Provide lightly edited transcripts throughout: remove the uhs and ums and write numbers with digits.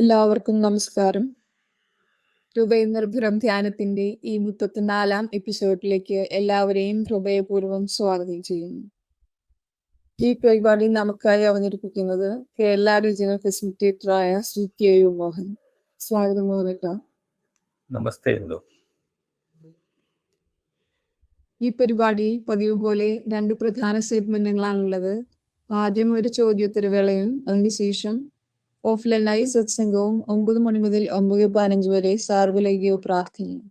എല്ലാവർക്കും നമസ്കാരം. ഹൃദയനിർഭരം ധ്യാനത്തിന്റെ ഈ 34-ാം എപ്പിസോഡിലേക്ക് എല്ലാവരെയും ഹൃദയപൂർവ്വം സ്വാഗതം ചെയ്യുന്നു. ഈ പരിപാടി നമുക്കായി അവതരിപ്പിക്കുന്നത് കേരള റീജിയണൽ ഫെസിലിറ്റേറ്ററായ ശ്രീ കെ യു മോഹൻ. സ്വാഗതം മോഹൻ. നമസ്തേ. ഈ പരിപാടി പതിവ് പോലെ 2 പ്രധാന സെഗ്മെന്റുകളാണുള്ളത്. ആദ്യം ഒരു ചോദ്യോത്തരവേളയും അതിനുശേഷം ഓഫ്ലൈനായി സത്സംഗവും 9 മണി മുതൽ 9:15 വരെ സാർവലൈംഗിക പ്രാർത്ഥനയും.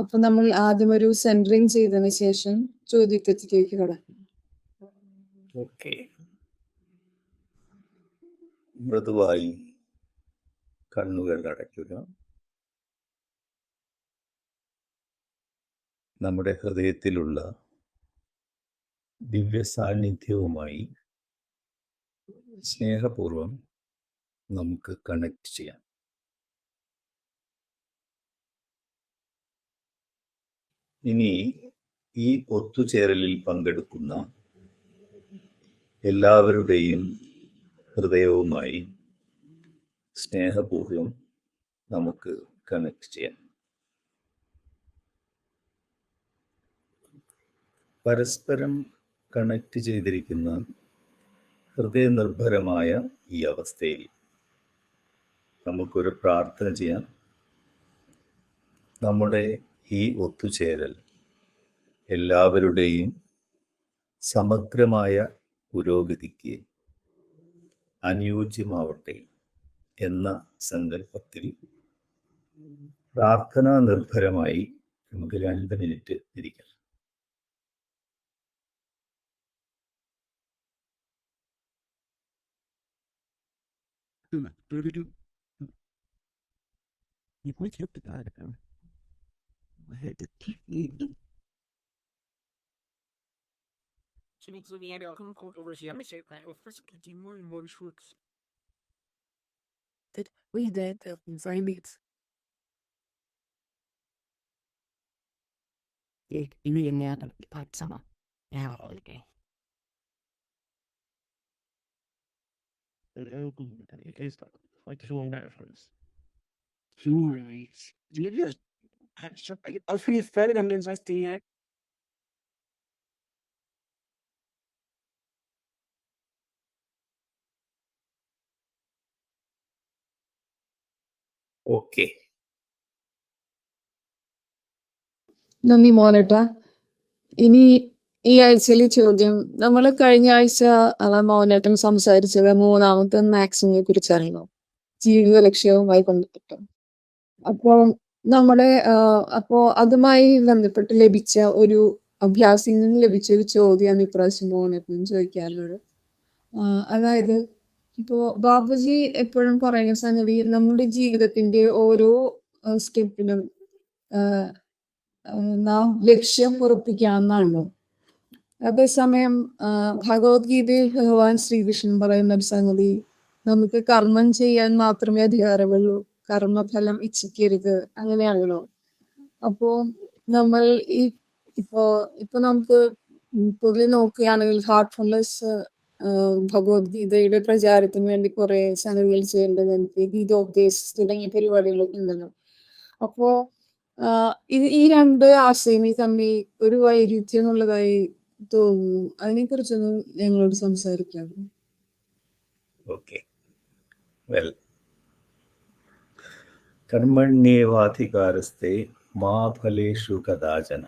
അപ്പൊ നമ്മൾ ആദ്യം ഒരു സെന്ററിങ് ചെയ്തതിനു ശേഷം ചോദ്യോത്തരത്തിലേക്ക് കടക്കും. മൃദുവായി കണ്ണുകൾ അടയ്ക്കുക. നമ്മുടെ ഹൃദയത്തിലുള്ള ദിവ്യ സാന്നിധ്യവുമായി സ്നേഹപൂർവം നമുക്ക് കണക്ട് ചെയ്യാം. ഇനി ഈ ഒത്തുചേരലിൽ പങ്കെടുക്കുന്ന എല്ലാവരുടെയും ഹൃദയവുമായി സ്നേഹപൂർവം നമുക്ക് കണക്ട് ചെയ്യാം. പരസ്പരം കണക്ട് ചെയ്തിരിക്കുന്ന ഹൃദയനിർഭരമായ ഈ അവസ്ഥയിൽ നമുക്കൊരു പ്രാർത്ഥന ചെയ്യാം. നമ്മുടെ ഈ ഒത്തുചേരൽ എല്ലാവരുടെയും സമഗ്രമായ പുരോഗതിക്ക് അനുയോജ്യമാവട്ടെ എന്ന സങ്കല്പത്തിൽ പ്രാർത്ഥനാ നിർഭരമായി നമുക്ക് 2 മിനിറ്റ് ഇരിക്കാം. ഓക്കെ, നന്ദി മോനേട്ടാ. ഇനി ഈ ആഴ്ചയിലെ ചോദ്യം, നമ്മൾ കഴിഞ്ഞ ആഴ്ച മോനേട്ടൻ സംസാരിച്ചത് 3ാമത്തെ മാക്സിമിനെ കുറിച്ചാണല്ലോ, ജീവിത ലക്ഷ്യവുമായി ബന്ധപ്പെട്ട്. അപ്പോൾ നമ്മുടെ അതുമായി ബന്ധപ്പെട്ട് ലഭിച്ച ഒരു അഭ്യാസിൽ നിന്ന് ലഭിച്ച ഒരു ചോദ്യമാണ് ഇപ്രാവശ്യം മോനേട്ടൻ ചോദിക്കാറുള്ളത്. അതായത് ഇപ്പോ ബാബുജി എപ്പോഴും പറയുന്ന സംഗതി, നമ്മുടെ ജീവിതത്തിന്റെ ഓരോ സ്റ്റെപ്പിലും നാം ലക്ഷ്യം ഉറപ്പിക്കാമെന്നാണല്ലോ. അതേസമയം ഭഗവത്ഗീതയിൽ ഭഗവാൻ ശ്രീകൃഷ്ണൻ പറയുന്ന ഒരു സംഗതി, നമുക്ക് കർമ്മം ചെയ്യാൻ മാത്രമേ അധികാരമുള്ളൂ, കർമ്മഫലം ഇച്ഛിക്കരുത്, അങ്ങനെയാണല്ലോ. അപ്പോ നമ്മൾ ഇപ്പൊ നമുക്ക് പൊതുവെ നോക്കുകയാണെങ്കിൽ ഹാർട്ട്ഫുൾനെസ് ഭഗവത്ഗീതയുടെ പ്രചാരത്തിന് വേണ്ടി കുറെ സംഗതികൾ ചെയ്യേണ്ടതുണ്ട്, ഗീതോപദേശം തുടങ്ങിയ പരിപാടികളൊക്കെ ഉണ്ടല്ലോ. അപ്പോ ഈ 2 ആശയങ്ങൾ തമ്മിൽ ഒരു വൈരുദ്ധ്യം എന്നുള്ളതായി തോന്നുന്നു. അതിനെ കുറിച്ചൊന്ന് ഞങ്ങളോട് സംസാരിക്കാം. ഓക്കെ, വെൽ, കർമ്മണ്യേവാധികാരസ്തേ മാ ഫലേഷു കദാചന.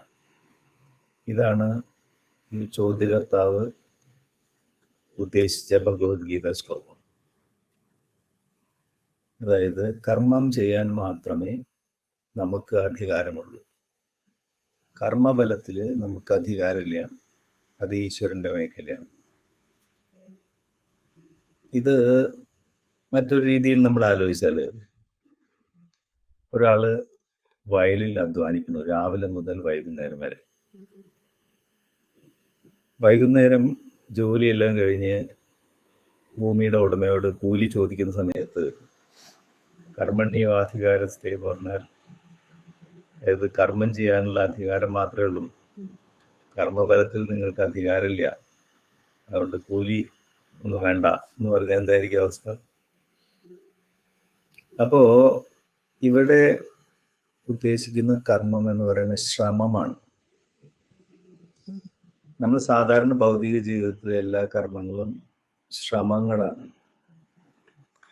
ഇതാണ് ഈ ചോദ്യകർത്താവ് ഉദ്ദേശിച്ച ഭഗവത്ഗീത ശ്ലോകം. അതായത് കർമ്മം ചെയ്യാൻ മാത്രമേ നമുക്ക് അധികാരമുള്ളൂ, കർമ്മബലത്തിൽ നമുക്ക് അധികാരമില്ല, അത് ഈശ്വരൻ്റെ മേഖലയാണ്. ഇത് മറ്റൊരു രീതിയിൽ നമ്മൾ ആലോചിച്ചാൽ, ഒരാള് വയലിൽ അധ്വാനിക്കുന്നു രാവിലെ മുതൽ വൈകുന്നേരം വരെ. വൈകുന്നേരം ജോലിയെല്ലാം കഴിഞ്ഞ് ഭൂമിയുടെ ഉടമയോട് കൂലി ചോദിക്കുന്ന സമയത്ത് കർമ്മണ്യേവാധികാരസ്തേ പറഞ്ഞാൽ അതായത് കർമ്മം ചെയ്യാനുള്ള അധികാരം മാത്രമേ ഉള്ളൂ, കർമ്മഫലത്തിൽ നിങ്ങൾക്ക് അധികാരമില്ല, അതുകൊണ്ട് കൂലി ഒന്നും വേണ്ട എന്ന് പറഞ്ഞാൽ എന്തായിരിക്കും അവസ്ഥ? അപ്പോ ഇവിടെ ഉദ്ദേശിക്കുന്ന കർമ്മം എന്ന് പറയുന്നത് ശ്രമമാണ്. നമ്മൾ സാധാരണ ഭൗതിക ജീവിതത്തിലെ എല്ലാ കർമ്മങ്ങളും ശ്രമങ്ങളാണ്.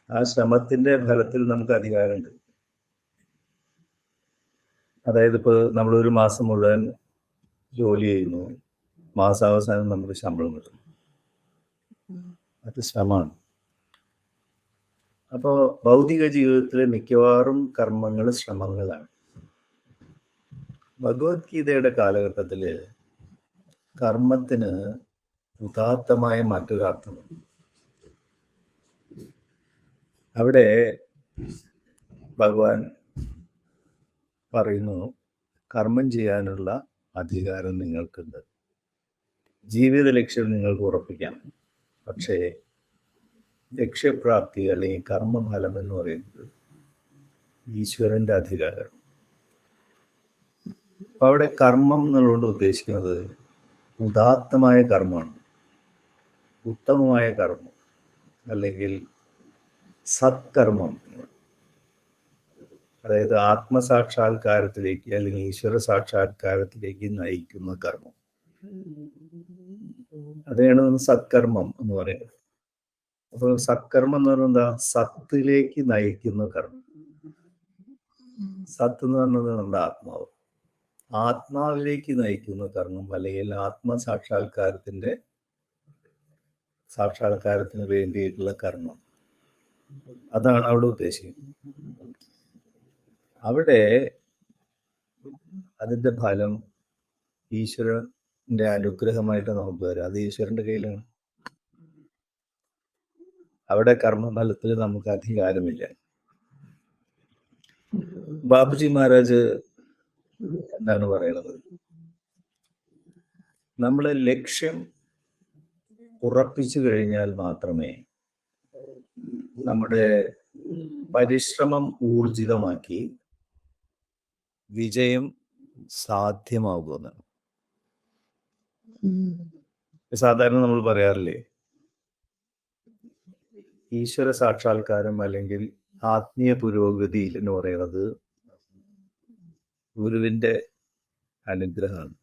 ആ ശ്രമത്തിന്റെ ഫലത്തിൽ നമുക്ക് അധികാരമുണ്ട്. അതായത് ഇപ്പോൾ നമ്മളൊരു മാസം മുഴുവൻ ജോലി ചെയ്യുന്നു, മാസാവസാനം നമുക്ക് ശമ്പളം കിട്ടും. അത് ശ്രമമാണ്. അപ്പോൾ ഭൗതിക ജീവിതത്തിലെ മിക്കവാറും കർമ്മങ്ങൾ ശ്രമങ്ങളാണ്. ഭഗവത്ഗീതയുടെ കാലഘട്ടത്തിൽ കർമ്മത്തിന് ഉദാത്തമായ മറ്റൊരർത്ഥമുണ്ട്. അവിടെ ഭഗവാൻ പറയുന്നു, കർമ്മം ചെയ്യാനുള്ള അധികാരം നിങ്ങൾക്കുണ്ട്, ജീവിത ലക്ഷ്യം നിങ്ങൾക്ക് ഉറപ്പിക്കാം, പക്ഷേ ലക്ഷ്യപ്രാപ്തി അല്ലെങ്കിൽ കർമ്മഫലം എന്ന് പറയുന്നത് ഈശ്വരൻ്റെ അധികാരം. അപ്പം അവിടെ കർമ്മം എന്നുള്ളത് ഉദ്ദേശിക്കുന്നത് ഉദാത്തമായ കർമ്മമാണ്, ഉത്തമമായ കർമ്മം അല്ലെങ്കിൽ സത്കർമ്മം. അതായത് ആത്മസാക്ഷാത്കാരത്തിലേക്ക് അല്ലെങ്കിൽ ഈശ്വര സാക്ഷാത്കാരത്തിലേക്ക് നയിക്കുന്ന കർമ്മം. അതാണ് നമ്മൾ സത്കർമ്മം എന്ന് പറയുന്നത്. അപ്പോൾ സത്കർമ്മം എന്ന് പറയുന്നത് എന്താ? സത്തിലേക്ക് നയിക്കുന്ന കർമ്മം. സത്ത് എന്ന് പറയുന്നത് നമ്മുടെ ആത്മാവ്. ആത്മാവിലേക്ക് നയിക്കുന്ന കർമ്മം അല്ലെങ്കിൽ സാക്ഷാത്കാരത്തിന് വേണ്ടിയിട്ടുള്ള കർമ്മം. അതാണ് അവിടെ ഉദ്ദേശിക്കുന്നത്. അവിടെ അതിൻ്റെ ഫലം ഈശ്വരൻ്റെ അനുഗ്രഹമായിട്ട് നമുക്ക് വരാം. അത് ഈശ്വരൻ്റെ കയ്യിലാണ്. അവിടെ കർമ്മഫലത്തിൽ നമുക്ക് അധികാരമില്ല. ബാബുജി മഹാരാജ് എന്താണ് പറയുന്നത്? നമ്മളെ ലക്ഷ്യം ഉറപ്പിച്ചു കഴിഞ്ഞാൽ മാത്രമേ നമ്മുടെ പരിശ്രമം ഊർജിതമാക്കി വിജയം സാധ്യമാകുമെന്നാണ്. സാധാരണ നമ്മൾ പറയാറില്ലേ, ഈശ്വര സാക്ഷാത്കാരം അല്ലെങ്കിൽ ആത്മീയ പുരോഗതി എന്ന് പറയുന്നത് ഗുരുവിൻ്റെ അനുഗ്രഹമാണ്,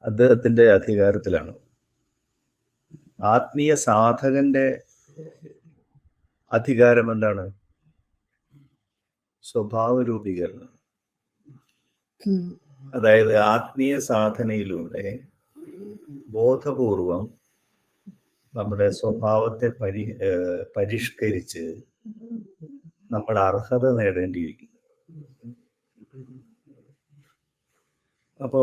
അദ്ദേഹത്തിൻ്റെ അധികാരത്തിലാണ്. ആത്മീയ സാധകന്റെ അധികാരം എന്താണ്? സ്വഭാവ രൂപീകരണം. അതായത് ആത്മീയ സാധനയിലൂടെ ബോധപൂർവം നമ്മുടെ സ്വഭാവത്തെ പരിഷ്കരിച്ച് നമ്മൾ അർഹത നേടേണ്ടിയിരിക്കുന്നു. അപ്പോ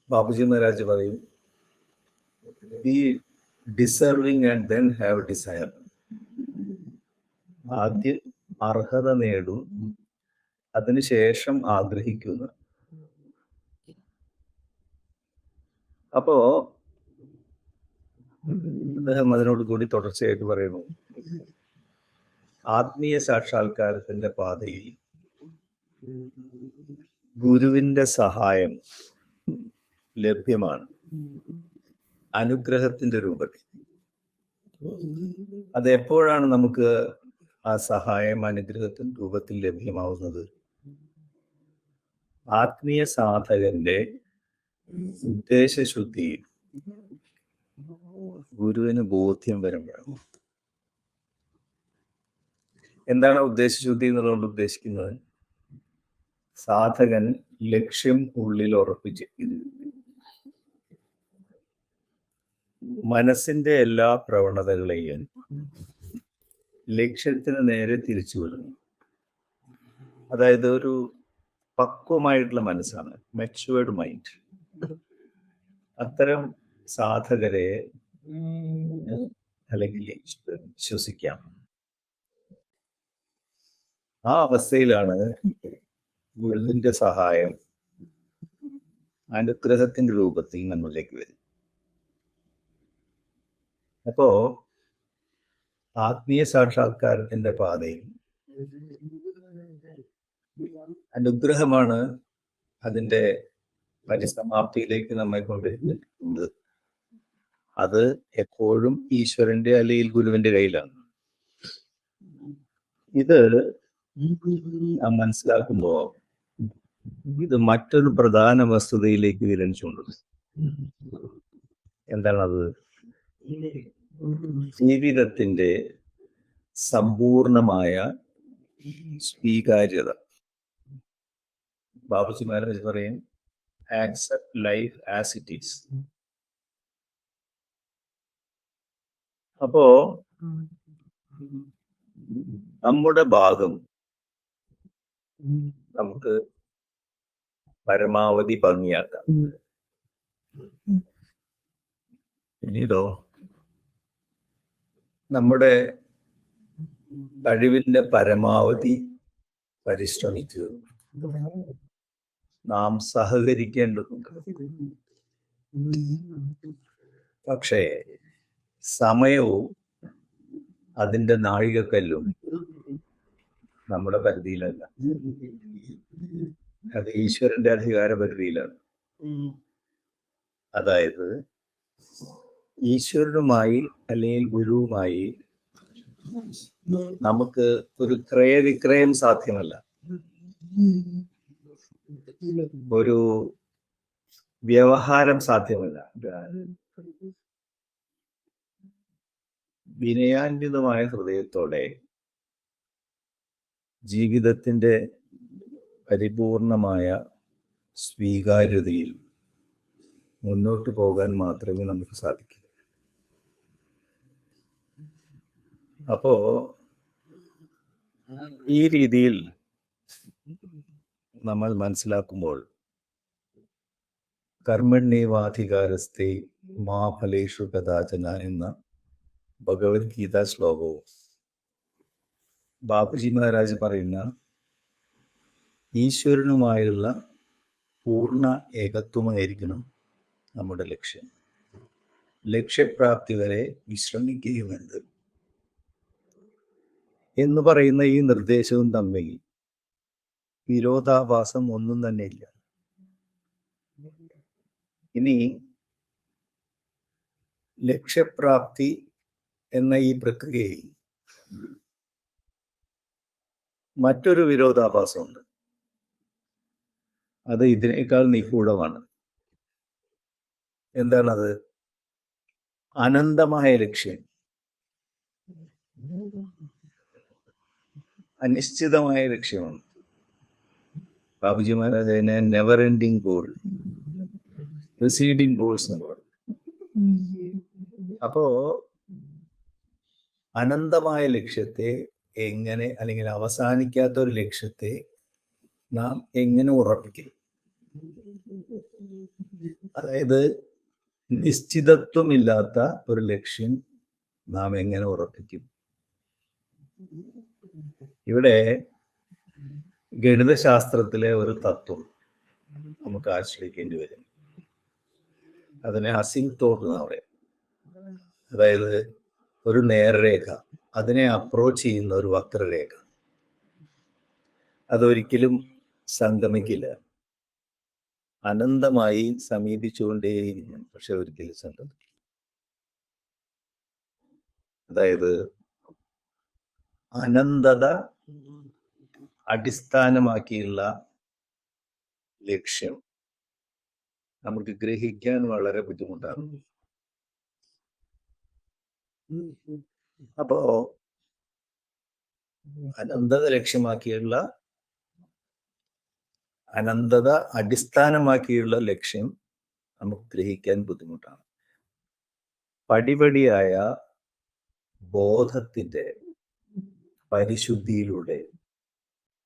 ബാബുജി മഹാരാജ് പറയും, be deserving and then have desire. ആദ്യം അർഹത നേടും, അതിനുശേഷം ആഗ്രഹിക്കുന്ന. അപ്പോ അദ്ദേഹം അതിനോട് കൂടി തുടർച്ചയായിട്ട് പറയുന്നു, ആത്മീയ സാക്ഷാത്കാരത്തിന്റെ പാതയിൽ ഗുരുവിന്റെ സഹായം ലഭ്യമാണ്, അനുഗ്രഹത്തിന്റെ രൂപത്തിൽ. അത് എപ്പോഴാണ് നമുക്ക് ആ സഹായം അനുഗ്രഹത്തിന്റെ രൂപത്തിൽ ലഭ്യമാവുന്നത്? ആത്മീയ സാധകന്റെ ഉദ്ദേശശുദ്ധി ഗുരുവിന് ബോധ്യം വരുമ്പോഴാണ്. എന്താണ് ഉദ്ദേശശുദ്ധി എന്നുള്ളത് ഉദ്ദേശിക്കുന്നത്? സാധകൻ ലക്ഷ്യം ഉള്ളിൽ ഉറപ്പിച്ചിരിക്കുന്നു. മനസ്സിന്റെ എല്ലാ പ്രവണതകളെയും ലക്ഷ്യത്തിന് നേരെ തിരിച്ചുവിടുന്നു. അതായത് ഒരു പക്വമായിട്ടുള്ള മനസ്സാണ്, മെച്യൂർഡ് മൈൻഡ്. അത്തരം സാധകരെ അല്ലെങ്കിൽ വിശ്വസിക്കാം. ആ അവസ്ഥയിലാണ് ഗുരുവിന്റെ സഹായം അനുഗ്രഹത്തിന്റെ രൂപത്തിൽ നമ്മളിലേക്ക് വരും. അപ്പോ ആത്മീയ സാക്ഷാത്കാരത്തിന്റെ പാതയിൽ അനുഗ്രഹമാണ് അതിന്റെ പരിസമാപ്തിയിലേക്ക് നമ്മെ കൊണ്ടുവരുന്നത്. അത് എപ്പോഴും ഈശ്വരന്റെ അല്ലെങ്കിൽ ഗുരുവിന്റെ കയ്യിലാണ്. ഇത് നാം മനസ്സിലാക്കുമ്പോൾ ഇത് മറ്റൊരു പ്രധാന വസ്തുതയിലേക്ക് വിരലിച്ചുകൊണ്ട് എന്താണത്? ജീവിതത്തിന്റെ സമ്പൂർണമായ സ്വീകാര്യത. ബാബുജി മഹാരാജ് പറയും, accept life as it is. അപ്പോ നമ്മുടെ ഭാഗം നമുക്ക് പരമാവധി ഭംഗിയാക്കാം. പിന്നീടോ നമ്മുടെ കഴിവിന്റെ പരമാവധി പരിശ്രമിക്കുക. നാം സഹകരിക്കേണ്ടതുണ്ട്. പക്ഷേ സമയവും അതിൻ്റെ നാഴികക്കല്ലും നമ്മുടെ പരിധിയിലല്ല. അത് ഈശ്വരന്റെ അധികാര പരിധിയിലാണ്. അതായത് ഈശ്വരനുമായി അല്ലെങ്കിൽ ഗുരുവുമായി നമുക്ക് ഒരു ക്രയവിക്രയം സാധ്യമല്ല. ഒരു വ്യവഹാരം സാധ്യമല്ല. വിനയാന്വിതമായ ഹൃദയത്തോടെ ജീവിതത്തിന്റെ പരിപൂർണമായ സ്വീകാര്യതയിൽ മുന്നോട്ട് പോകാൻ മാത്രമേ നമുക്ക് സാധിക്കൂ. അപ്പോ ഈ രീതിയിൽ നമ്മൾ മനസ്സിലാക്കുമ്പോൾ കർമ്മണ്യേവാധികാരസ്ഥേ മാ ഫലേഷു കദാചന എന്ന ഭഗവത്ഗീത ശ്ലോകവും ബാബുജി മഹാരാജ് പറയുന്ന ഈശ്വരനുമായുള്ള പൂർണ്ണ ഏകത്വമായിരിക്കണം നമ്മുടെ ലക്ഷ്യം. ലക്ഷ്യപ്രാപ്തി വരെ വിശ്രമിക്കുകയുമെന്ന് എന്ന് പറയുന്ന ഈ നിർദ്ദേശവും തമ്മിൽ വിരോധാഭാസം ഒന്നും തന്നെ ഇല്ല. ഇനി ലക്ഷ്യപ്രാപ്തി എന്ന ഈ പ്രക്രിയയിൽ മറ്റൊരു വിരോധാഭാസമുണ്ട്. അത് ഇതിനേക്കാൾ നിഗൂഢമാണ്. എന്താണത്? അനന്തമായ ലക്ഷ്യം, അനിശ്ചിതമായ ലക്ഷ്യമാണ്. ബാബുജി മഹാരാജ് അതിനെ never ending goal, receding goals എന്ന് പറയും. അപ്പോ അനന്തമായ ലക്ഷ്യത്തെ എങ്ങനെ, അല്ലെങ്കിൽ അവസാനിക്കാത്ത ഒരു ലക്ഷ്യത്തെ നാം എങ്ങനെ ഉറപ്പിക്കും? അതായത് നിശ്ചിതത്വമില്ലാത്ത ഒരു ലക്ഷ്യം നാം എങ്ങനെ ഉറപ്പിക്കും? ഇവിടെ ഗണിതശാസ്ത്രത്തിലെ ഒരു തത്വം നമുക്ക് ആശ്രയിക്കേണ്ടി വരും. അതിനെ അസിംപ്തോട്ട് എന്ന് പറയാം. അതായത് ഒരു നേർരേഖ, അതിനെ അപ്രോച്ച് ചെയ്യുന്ന ഒരു വക്രരേഖ, അതൊരിക്കലും സംഗമിക്കില്ല. അനന്തമായി സമീപിച്ചുകൊണ്ടേയിരിക്കും, പക്ഷെ ഒരിക്കലും സംഗമിക്കില്ല. അതായത് അനന്തത അടിസ്ഥാനമാക്കിയുള്ള ലക്ഷ്യം നമുക്ക് ഗ്രഹിക്കാൻ വളരെ ബുദ്ധിമുട്ടാണ്. അപ്പോ അനന്തത ലക്ഷ്യമാക്കിയുള്ള, അനന്തത അടിസ്ഥാനമാക്കിയുള്ള ലക്ഷ്യം നമുക്ക് ഗ്രഹിക്കാൻ ബുദ്ധിമുട്ടാണ്. പടിപടിയായ ബോധത്തിന്റെ പരിശുദ്ധിയിലൂടെ,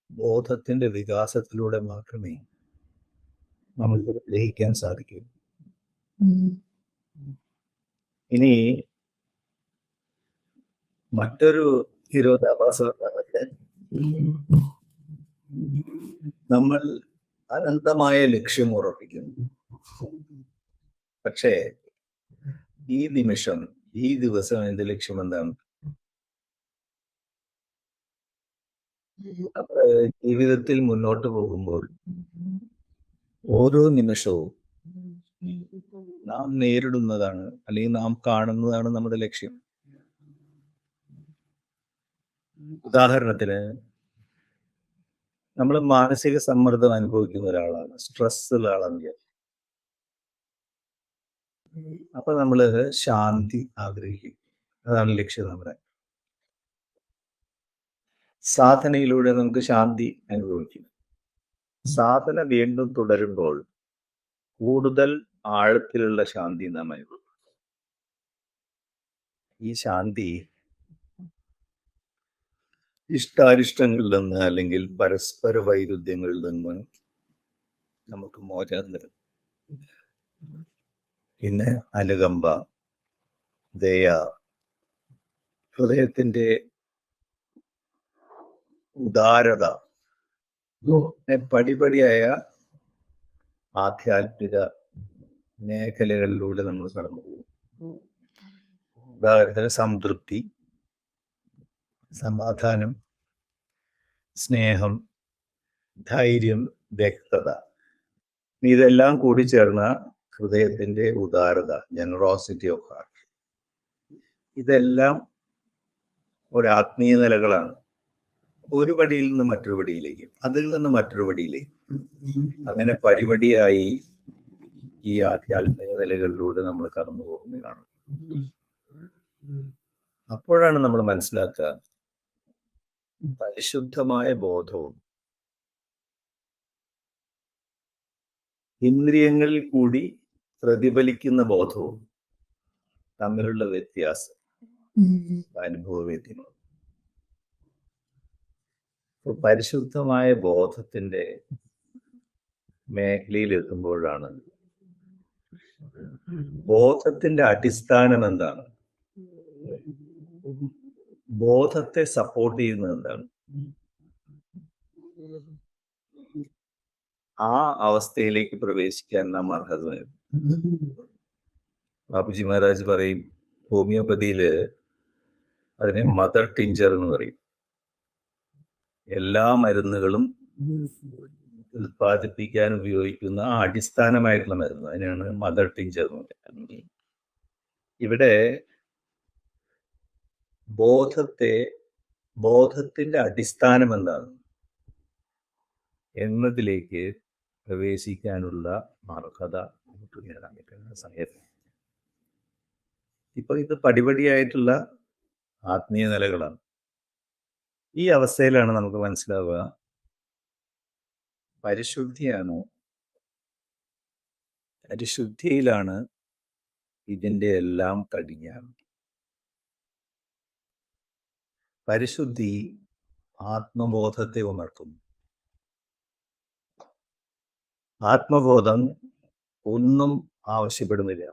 ബോധത്തിന്റെ വികാസത്തിലൂടെ മാത്രമേ നമുക്ക് ഗ്രഹിക്കാൻ സാധിക്കൂ. ഇനി മറ്റൊരു വിരോധാഭാസം, നമ്മൾ അനന്തമായ ലക്ഷ്യം ഉറപ്പിക്കുന്നു, പക്ഷേ ഈ നിമിഷം, ഈ ദിവസം എന്റെ ലക്ഷ്യം എന്താണ്? ജീവിതത്തിൽ മുന്നോട്ട് പോകുമ്പോൾ ഓരോ നിമിഷവും നാം നേരിടുന്നതാണ്, അല്ലെങ്കിൽ നാം കാണുന്നതാണ് നമ്മുടെ ലക്ഷ്യം. ഉദാഹരണത്തിന് നമ്മൾ മാനസിക സമ്മർദ്ദം അനുഭവിക്കുന്ന ഒരാളാണ്, സ്ട്രെസ് ഉള്ള ആളാണ് വിചാരിക്കുക. അപ്പൊ നമ്മള് ശാന്തി ആഗ്രഹിക്കും. അതാണ് ലക്ഷ്യം നമ്മുടെ. സാധനയിലൂടെ നമുക്ക് ശാന്തി അനുഭവിക്കും. സാധന വീണ്ടും തുടരുമ്പോൾ കൂടുതൽ ആഴത്തിലുള്ള ശാന്തി നാം അനുഭവിക്കും. ഈ ശാന്തി ഇഷ്ടാരിഷ്ടങ്ങളിൽ നിന്ന് അല്ലെങ്കിൽ പരസ്പര വൈരുദ്ധ്യങ്ങളിൽ നിന്ന് നമുക്ക് മോചനം തരും. പിന്നെ അനുകമ്പ, ദയ, ഹൃദയത്തിന്റെ ഉദാരത, പടിപടിയായ ആധ്യാത്മിക മേഖലകളിലൂടെ നമ്മൾ കടന്നു പോകും. ഉദാഹരണത്തിന് സംതൃപ്തി, സമാധാനം, സ്നേഹം, ധൈര്യം, വ്യക്തത. ഇതെല്ലാം കൂടി ചേർന്ന ഹൃദയത്തിന്റെ ഉദാരത, ജനറോസിറ്റി ഓഫ് ഹാർട്ട്. ഇതെല്ലാം ഒരു ആത്മീയ നിലകളാണ്. ഒരു പടിയിൽ നിന്ന് മറ്റൊരു പടിയിലേക്ക്, അതിൽ നിന്ന് മറ്റൊരു പടിയിലേക്ക്, അങ്ങനെ പരിപടിയായി ഈ ആധ്യാത്മിക നിലകളിലൂടെ നമ്മൾ കടന്നു പോകുന്നതാണ്. അപ്പോഴാണ് നമ്മൾ മനസ്സിലാക്കുക, പരിശുദ്ധമായ ബോധവും ഇന്ദ്രിയങ്ങളിൽ കൂടി പ്രതിഫലിക്കുന്ന ബോധവും തമ്മിലുള്ള വ്യത്യാസം, അനുഭവവേദ്യം. പരിശുദ്ധമായ ബോധത്തിന്റെ മേഖലയിൽ എത്തുമ്പോഴാണ് ബോധത്തിന്റെ അടിസ്ഥാനം എന്താണ്, ബോധത്തെ സപ്പോർട്ട് ചെയ്യുന്നത് എന്താണ്, ആ അവസ്ഥയിലേക്ക് പ്രവേശിക്കാൻ നാം അർഹത വരും. ബാബുജി മഹാരാജ് പറയും, ഹോമിയോപ്പതിയില് അതിനെ മദർ ടിഞ്ചർ എന്ന് പറയും. എല്ലാ മരുന്നുകളും ഉൽപ്പാദിപ്പിക്കാൻ ഉപയോഗിക്കുന്ന അടിസ്ഥാനമായിട്ടുള്ള മരുന്ന്, അതിനാണ് മദർ ടിഞ്ചർ എന്ന് പറയുന്നത്. ഇവിടെ ബോധത്തിന്റെ അടിസ്ഥാനം എന്താണ് എന്നതിലേക്ക് പ്രവേശിക്കാനുള്ള അർഹത നമുക്ക് നേടാൻ പറ്റുന്ന സമയത്ത്. ഇപ്പൊ ഇത് പടിപടിയായിട്ടുള്ള ആത്മീയ നിലകളാണ്. ഈ അവസ്ഥയിലാണ് നമുക്ക് മനസ്സിലാവുക, പരിശുദ്ധിയിലാണ് ഇതിൻ്റെ എല്ലാം കടിഞ്ഞാണ്. പരിശുദ്ധി ആത്മബോധത്തെ ഉണർത്തുന്നു. ആത്മബോധം ഒന്നും ആവശ്യപ്പെടുന്നില്ല,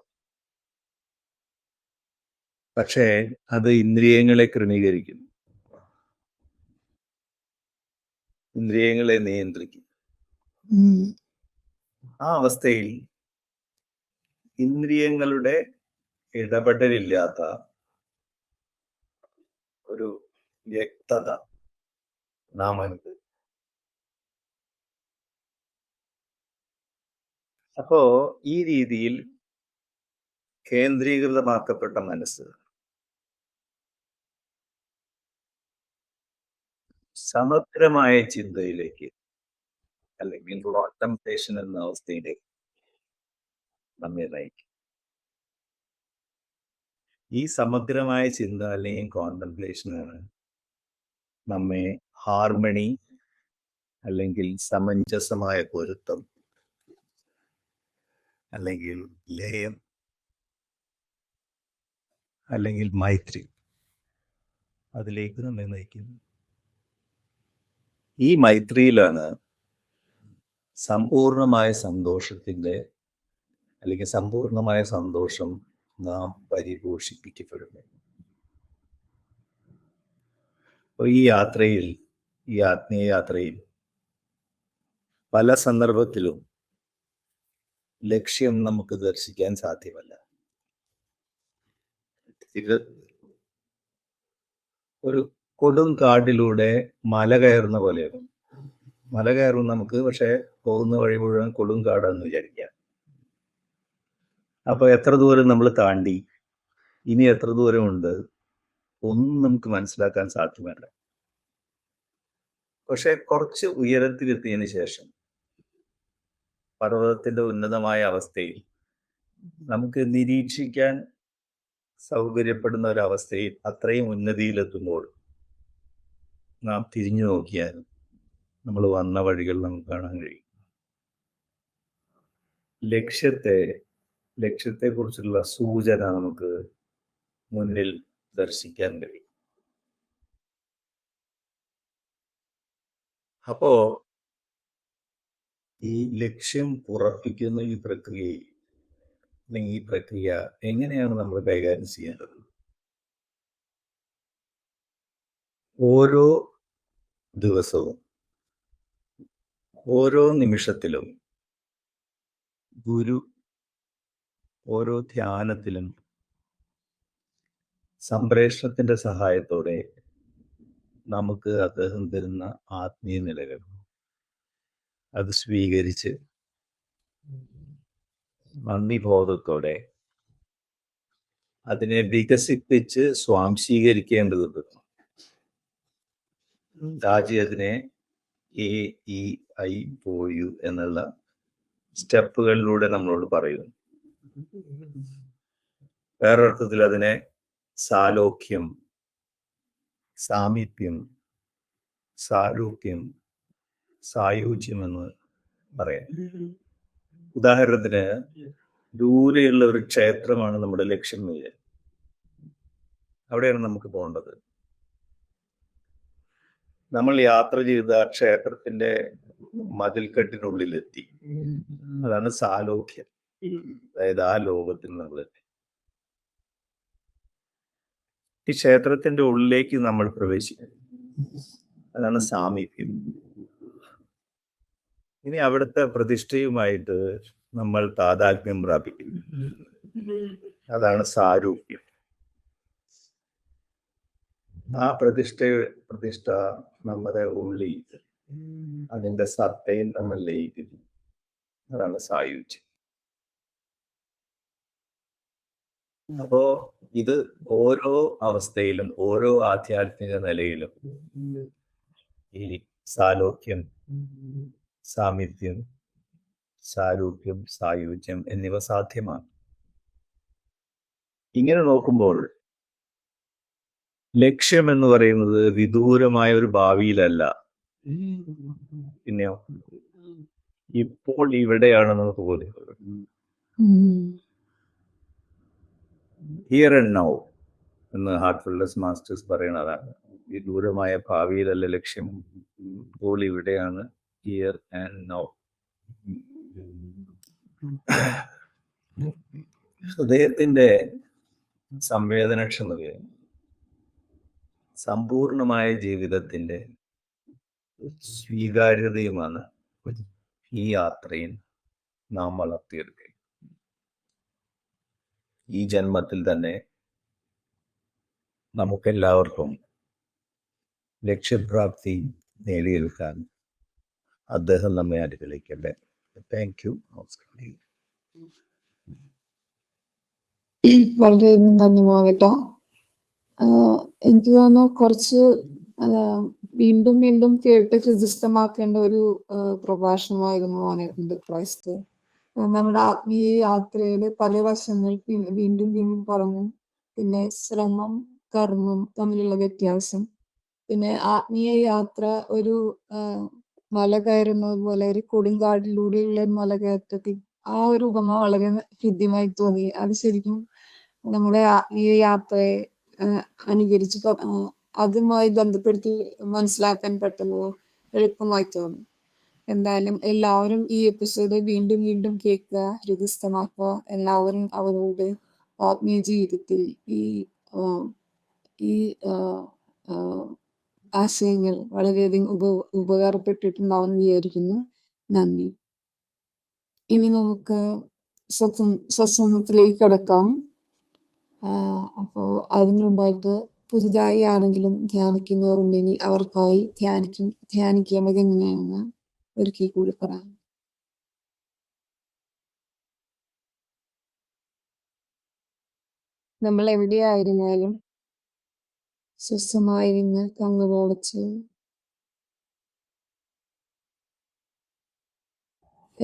പക്ഷേ അത് ഇന്ദ്രിയങ്ങളെ ക്രമീകരിക്കുന്നു, ഇന്ദ്രിയങ്ങളെ നിയന്ത്രിക്കും. ആ അവസ്ഥയിൽ ഇന്ദ്രിയങ്ങളുടെ ഇടപെടലില്ലാത്ത ഒരു വ്യക്തത നാം അനുഭവിക്കും. അപ്പോ ഈ രീതിയിൽ കേന്ദ്രീകൃതമാക്കപ്പെട്ട മനസ്സ് സമഗ്രമായ ചിന്തയിലേക്ക് അല്ലെങ്കിൽ കോൺടെംപ്ലേഷൻ എന്ന അവസ്ഥയിലേക്ക് നമ്മെ നയിക്കും. ഈ സമഗ്രമായ ചിന്ത അല്ലെങ്കിൽ കോൺടെംപ്ലേഷനാണ് നമ്മെ ഹാർമണി അല്ലെങ്കിൽ സമഞ്ജസമായ പൊരുത്തം അല്ലെങ്കിൽ ലയം അല്ലെങ്കിൽ മൈത്രി അതിലേക്ക് നമ്മെ നയിക്കുന്നു. ഈ മൈത്രിയിലാണ് സമ്പൂർണമായ സന്തോഷത്തിൻ്റെ അല്ലെങ്കിൽ സമ്പൂർണമായ സന്തോഷം നാം പരിപോഷിപ്പിക്കപ്പെടുന്നു. അപ്പോൾ ഈ ആത്മീയ യാത്രയിൽ പല സന്ദർഭത്തിലും ലക്ഷ്യം നമുക്ക് ദർശിക്കാൻ സാധ്യമല്ല. ഇത് ഒരു കൊടും കാടിലൂടെ മല കയറുന്ന പോലെയാണ്. മല കയറും നമുക്ക്, പക്ഷെ പോകുന്ന വഴി മുഴുവൻ കൊടും കാടാന്ന് വിചാരിക്കാം. അപ്പൊ എത്ര ദൂരം നമ്മൾ താണ്ടി, ഇനി എത്ര ദൂരമുണ്ട്, ഒന്നും നമുക്ക് മനസ്സിലാക്കാൻ സാധ്യമല്ല. പക്ഷെ കുറച്ച് ഉയരത്തിലെത്തിയതിന് ശേഷം പർവ്വതത്തിന്റെ ഉന്നതമായ അവസ്ഥയിൽ നമുക്ക് നിരീക്ഷിക്കാൻ സൗകര്യപ്പെടുന്ന ഒരവസ്ഥയിൽ അത്രയും ഉന്നതിയിലെത്തുമ്പോൾ നാം തിരിഞ്ഞു നോക്കിയാൽ നമ്മൾ വന്ന വഴികൾ നമുക്ക് കാണാൻ കഴിയും. ലക്ഷ്യത്തെക്കുറിച്ചുള്ള സൂചന നമുക്ക് മുന്നിൽ ദർശിക്കാൻ കഴിയും. അപ്പോ ഈ ലക്ഷ്യം ഉറപ്പിക്കുന്ന ഈ പ്രക്രിയയിൽ അല്ലെങ്കിൽ ഈ പ്രക്രിയ എങ്ങനെയാണ് നമ്മൾ കൈകാര്യം ചെയ്യേണ്ടത്? ഓരോ ദിവസവും ഓരോ നിമിഷത്തിലും ഗുരു ഓരോ ധ്യാനത്തിലും സംപ്രേഷണത്തിന്റെ സഹായത്തോടെ നമുക്ക് അദ്ദേഹം തരുന്ന ആത്മീയ നിലകൾ അത് സ്വീകരിച്ച് നന്ദിബോധത്തോടെ അതിനെ വികസിപ്പിച്ച് സ്വാംശീകരിക്കേണ്ടതുണ്ട്. രാജി അതിനെ AEIOU എന്നുള്ള സ്റ്റെപ്പുകളിലൂടെ നമ്മളോട് പറയുന്നു. വേറൊരർത്ഥത്തിൽ അതിനെ സാലോക്യം, സാമീപ്യം, സാരൂപ്യം, സായുജ്യം എന്ന് പറയാം. ഉദാഹരണത്തിന് ദൂരെയുള്ള ഒരു ക്ഷേത്രമാണ് നമ്മുടെ ലക്ഷ്യം എന്ന് വിചാരിക്കുക. അവിടെയാണ് നമുക്ക് പോകേണ്ടത്. നമ്മൾ യാത്ര ചെയ്ത ക്ഷേത്രത്തിന്റെ മതിൽക്കെട്ടിനുള്ളിലെത്തി. അതാണ് സാലോക്യം. അതായത് ആ ലോകത്തിൽ നമ്മളെത്തി. ഈ ക്ഷേത്രത്തിന്റെ ഉള്ളിലേക്ക് നമ്മൾ പ്രവേശിക്കും. അതാണ് സാമീപ്യം. ഇനി അവിടുത്തെ പ്രതിഷ്ഠയുമായിട്ട് നമ്മൾ താദാത്മ്യം പ്രാപിക്കും. അതാണ് സാരൂപ്യം. ആ പ്രതിഷ്ഠ നമ്മുടെ ഉള്ളിൽ അതിന്റെ സത്തയിൽ നമ്മൾ ലയിക്കുന്നു. അതാണ് സായുജ്യം. അപ്പോ ഇത് ഓരോ അവസ്ഥയിലും ഓരോ ആധ്യാത്മിക നിലയിലും ഈ സാലോക്യം, സാമീപ്യം, സാരൂപ്യം, സായുജ്യം എന്നിവ സാധ്യമാണ്. ഇങ്ങനെ നോക്കുമ്പോൾ ലക്ഷ്യം എന്ന് പറയുന്നത് വിദൂരമായ ഒരു ഭാവിയിലല്ല, പിന്നെയോ ഇപ്പോൾ ഇവിടെയാണ് നമുക്ക് ബോധ്യപ്പെടുന്നത്. ഹിയർ ആൻഡ് നൗ എന്ന് ഹാർട്ട്ഫുൾനെസ് മാസ്റ്റേഴ്സ് പറയുന്നതാണ്. വിദൂരമായ ഭാവിയിലല്ല ലക്ഷ്യം, ഇപ്പോൾ ഇവിടെയാണ്. Here and now. ഹൃദയത്തിന്റെ സംവേദനക്ഷമതയും സമ്പൂർണമായ ജീവിതത്തിന്റെ സ്വീകാര്യതയുമാണ് ഈ യാത്രയിൽ നാം വളർത്തിയെടുക്കുക. ഈ ജന്മത്തിൽ തന്നെ നമുക്കെല്ലാവർക്കും ലക്ഷ്യപ്രാപ്തി നേടിയെടുക്കാൻ അദ്ദേഹം നമ്മെ അനുഗ്രഹിക്കട്ടെ. Thank you. നമസ്കാരം. വളരെയധികം ധന്യവാദം. എനിക്ക് തോന്നുന്നു കുറച്ച് വീണ്ടും വീണ്ടും കേട്ട് ഹൃദിസ്ഥമാക്കേണ്ട ഒരു പ്രഭാഷണമായിരുന്നു ആനന്ദ ക്രൈസ്റ്റ്. നമ്മുടെ ആത്മീയ യാത്രയിൽ പല വശങ്ങൾ വീണ്ടും വീണ്ടും പറഞ്ഞു. പിന്നെ ശ്രമം, കർമ്മം തമ്മിലുള്ള വ്യത്യാസം, പിന്നെ ആത്മീയ യാത്ര ഒരു മല കയറുന്നത് പോലെ ഒരു കൊടുങ്കാടിലൂടെയുള്ള മല കയറ്റത്തിൽ ആ ഒരു ഉപമ വളരെ ഹൃദ്യമായി തോന്നി. അത് ശരിക്കും നമ്മുടെ ആത്മീയ യാത്രയെ അനുകരിച്ച് അതുമായി ബന്ധപ്പെടുത്തി മനസ്സിലാക്കാൻ പെട്ടെന്ന് എളുപ്പമായി തോന്നി. എന്തായാലും എല്ലാവരും ഈ എപ്പിസോഡ് വീണ്ടും വീണ്ടും കേൾക്കുക, ഹൃദിസ്ഥമാക്കുക. എല്ലാവരും അവരുടെ ആത്മീയ ജീവിതത്തിൽ ഈ ആശയങ്ങൾ വളരെയധികം ഉപകാരപ്പെട്ടിട്ടുണ്ടാവും വിചാരിക്കുന്നു. നന്ദി. ഇനി നമുക്ക് സത്സംഗത്തിലേക്ക് കടക്കാം. അപ്പോൾ അതിനു മുമ്പായിട്ട് പുതുതായി ആണെങ്കിലും ധ്യാനിക്കുന്നവരുണ്ടെങ്കിൽ അവർക്കായി ധ്യാനിക്കേണ്ടത് എങ്ങനെയാണെന്ന് ഒരിക്കൽ കൂടി പറയാം. നമ്മൾ എവിടെയായിരുന്നാലും സ്വസ്ഥമായിരുന്ന് കണ്ണുകളടച്ച്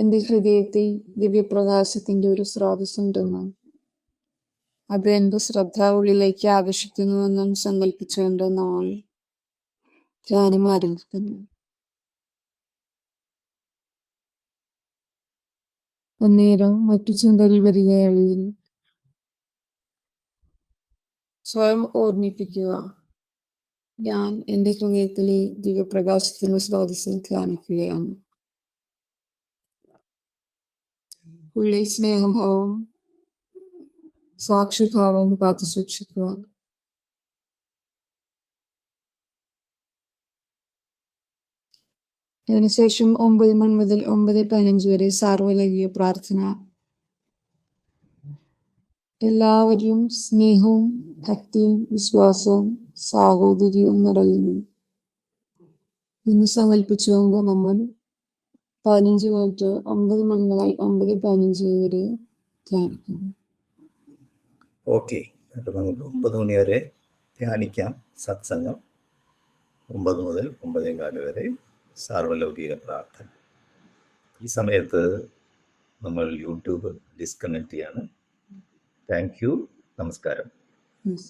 എൻ്റെ ഹൃദയത്തിൽ ദിവ്യപ്രകാശത്തിൻ്റെ ഒരു സ്രോതസ്സുണ്ടെന്നും അത് എൻ്റെ ശ്രദ്ധ ഉള്ളിലേക്ക് ആകർഷിക്കുന്നുവെന്നും സങ്കല്പിച്ചുകൊണ്ട് നാം ധ്യാനം ആരംഭിക്കുന്നു. അന്നേരം മറ്റു ചിന്തകൾ വരികയാണെങ്കിൽ സ്വയം ഓർമ്മിപ്പിക്കുക, ഞാൻ എൻ്റെ ഹൃദയത്തിലെ ദിവ്യപ്രകാശത്തിൻ്റെ സ്രോതസ്സിൽ ധ്യാനിക്കുകയാണ്. ഉള്ളിൽ സ്നേഹഭാവം സാക്ഷിഭാവം കാത്തു സൂക്ഷിക്കുക. അതിനുശേഷം 9 മണി മുതൽ 9:15 വരെ സാർവലൗകിക പ്രാർത്ഥന. എല്ലാവരും സ്നേഹവും ഭക്തിയും വിശ്വാസവും സാഹോദര്യവും നിറയുന്നു എന്ന് സങ്കല്പിച്ചുകൊണ്ട് നമ്മൾ 15 മിനിറ്റ് 9 മണി മുതൽ 9:15 വരെ ധ്യാനിക്കുന്നു. ഓക്കെ, അപ്പോൾ നമുക്ക് 9 മണി വരെ ധ്യാനിക്കാം. സത്സംഗം 9 മുതൽ 9:15 വരെ സാർവലൗകിക പ്രാർത്ഥന. ഈ സമയത്ത് നമ്മൾ യൂട്യൂബ് ഡിസ്കണക്ട് ചെയ്യാണ്. Thank you. നമസ്കാരം. Yes.